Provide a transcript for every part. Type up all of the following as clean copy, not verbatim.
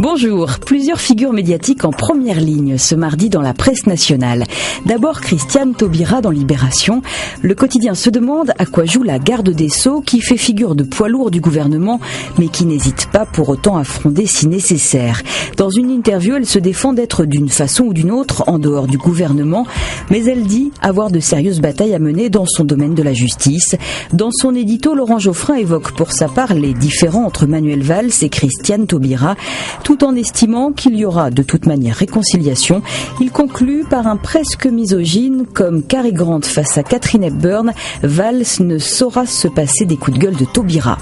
Bonjour, plusieurs figures médiatiques en première ligne ce mardi dans la presse nationale. D'abord Christiane Taubira dans Libération. Le quotidien se demande à quoi joue la garde des Sceaux qui fait figure de poids lourd du gouvernement mais qui n'hésite pas pour autant à fronder si nécessaire. Dans une interview, elle se défend d'être d'une façon ou d'une autre en dehors du gouvernement, mais elle dit avoir de sérieuses batailles à mener dans son domaine de la justice. Dans son édito, Laurent Geoffrin évoque pour sa part les différends entre Manuel Valls et Christiane Taubira, tout en estimant qu'il y aura de toute manière réconciliation. Il conclut par un presque misogyne, comme Cary Grant face à Katharine Hepburn, Valls ne saura se passer des coups de gueule de Taubira.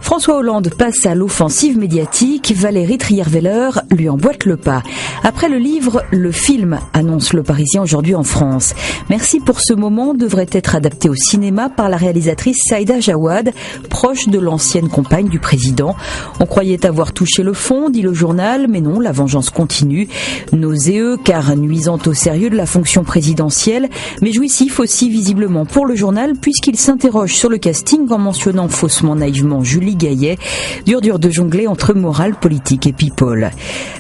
François Hollande passe à l'offensive médiatique, Valérie Trierweiler lui emboîte le pas. Après le livre, le film, annonce Le Parisien aujourd'hui en France. Merci pour ce moment devrait être adapté au cinéma par la réalisatrice Saïda Jawad, proche de l'ancienne compagne du président. On croyait avoir touché le fond, dit le journal, mais non, la vengeance continue. Nauséeux car nuisant au sérieux de la fonction présidentielle, mais jouissif aussi visiblement pour le journal puisqu'il s'interroge sur le casting en mentionnant faussement naïvement Julie Gaillet. Dur de jongler entre morale, politique et people.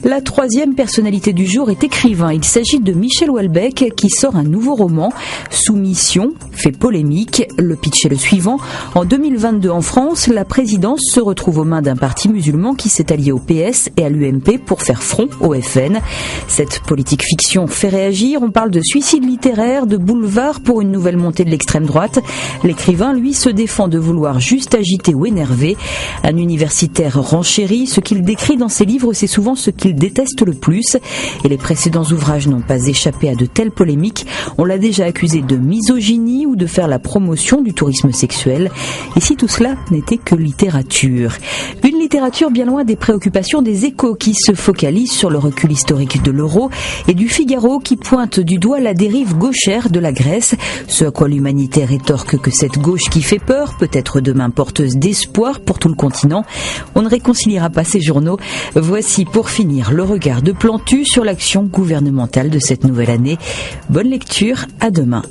La troisième personnalité du jour est écrivain. Il s'agit de Michel Houellebecq qui sort un nouveau roman, Soumission, fait polémique. Le pitch est le suivant. En 2022 en France, la présidence se retrouve aux mains d'un parti musulman qui s'est allié au PS et à l'UMP pour faire front au FN. Cette politique fiction fait réagir. On parle de suicide littéraire, de boulevard pour une nouvelle montée de l'extrême droite. L'écrivain, lui, se défend de vouloir juste agiter ou énerver. Un universitaire renchéri, ce qu'il décrit dans ses livres, c'est souvent ce qu'il déteste le plus. Et les précédents ouvrages n'ont pas échappé à de telles polémiques. On l'a déjà accusé de misogynie ou de faire la promotion du tourisme sexuel. Et si tout cela n'était que littérature. Une littérature bien loin des préoccupations des Échos qui se focalisent sur le recul historique de l'euro et du Figaro qui pointe du doigt la dérive gauchère de la Grèce. Ce à quoi l'Humanité rétorque que cette gauche qui fait peur peut être demain porteuse d'espoir pour tout le continent. On ne réconciliera pas ces journaux. Voici pour finir le regard de Plantu sur l'action gouvernementale de cette nouvelle année. Bonne lecture, à demain.